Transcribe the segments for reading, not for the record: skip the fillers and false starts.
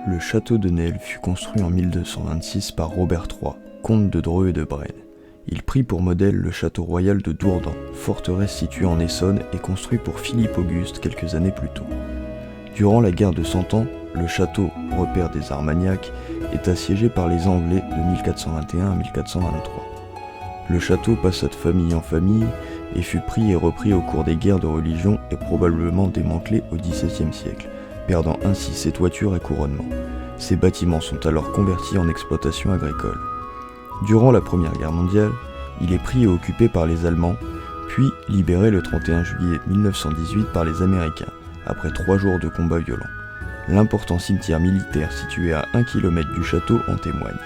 Le château de Nesle fut construit en 1226 par Robert III, comte de Dreux et de Braine. Il prit pour modèle le château royal de Dourdan, forteresse située en Essonne et construit pour Philippe Auguste quelques années plus tôt. Durant la guerre de Cent Ans, le château, repère des Armagnacs, est assiégé par les Anglais de 1421 à 1423. Le château passa de famille en famille et fut pris et repris au cours des guerres de religion et probablement démantelé au XVIIe siècle, perdant ainsi ses toitures et couronnements. Ces bâtiments sont alors convertis en exploitation agricole. Durant la Première Guerre mondiale, il est pris et occupé par les Allemands, puis libéré le 31 juillet 1918 par les Américains, après 3 jours de combats violents. L'important cimetière militaire situé à 1 km du château en témoigne.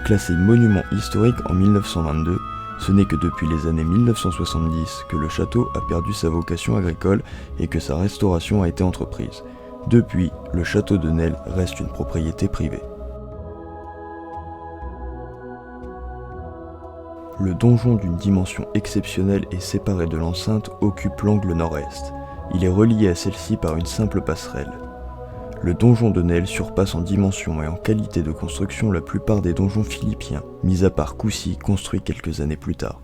Classé monument historique en 1922, ce n'est que depuis les années 1970 que le château a perdu sa vocation agricole et que sa restauration a été entreprise. Depuis, le château de Nesle reste une propriété privée. Le donjon d'une dimension exceptionnelle et séparé de l'enceinte occupe l'angle nord-est. Il est relié à celle-ci par une simple passerelle. Le donjon de Nesle surpasse en dimension et en qualité de construction la plupart des donjons philippiens, mis à part Coucy, construit quelques années plus tard.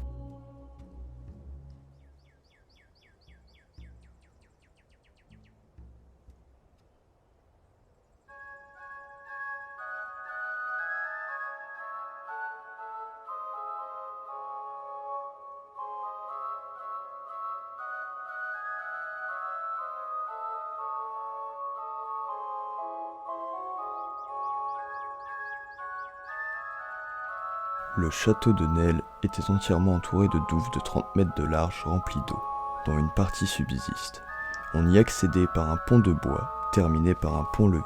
Le château de Nesle était entièrement entouré de douves de 30 mètres de large remplies d'eau, dont une partie subsiste. On y accédait par un pont de bois, terminé par un pont-levis.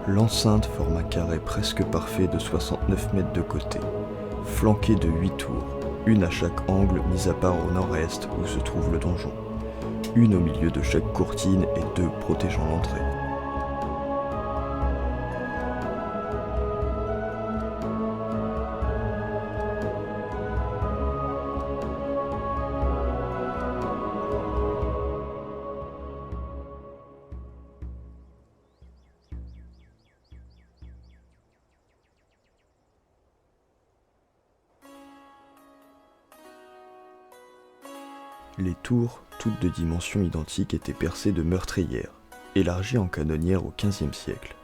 L'enceinte forme un carré presque parfait de 69 mètres de côté, flanqué de 8 tours, une à chaque angle mis à part au nord-est où se trouve le donjon, une au milieu de chaque courtine et 2 protégeant l'entrée. Les tours, toutes de dimensions identiques, étaient percées de meurtrières, élargies en canonnières au XVe siècle.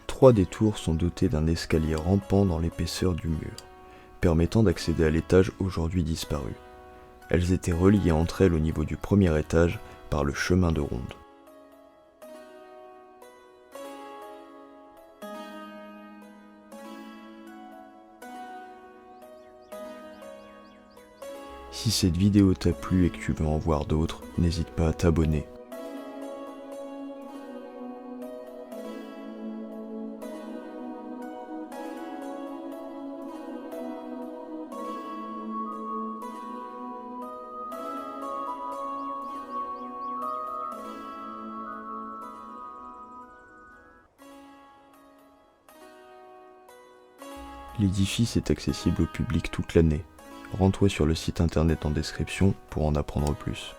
3 des tours sont dotées d'un escalier rampant dans l'épaisseur du mur, permettant d'accéder à l'étage aujourd'hui disparu. Elles étaient reliées entre elles au niveau du premier étage par le chemin de ronde. Si cette vidéo t'a plu et que tu veux en voir d'autres, n'hésite pas à t'abonner. L'édifice est accessible au public toute l'année. Rends-toi sur le site internet en description pour en apprendre plus.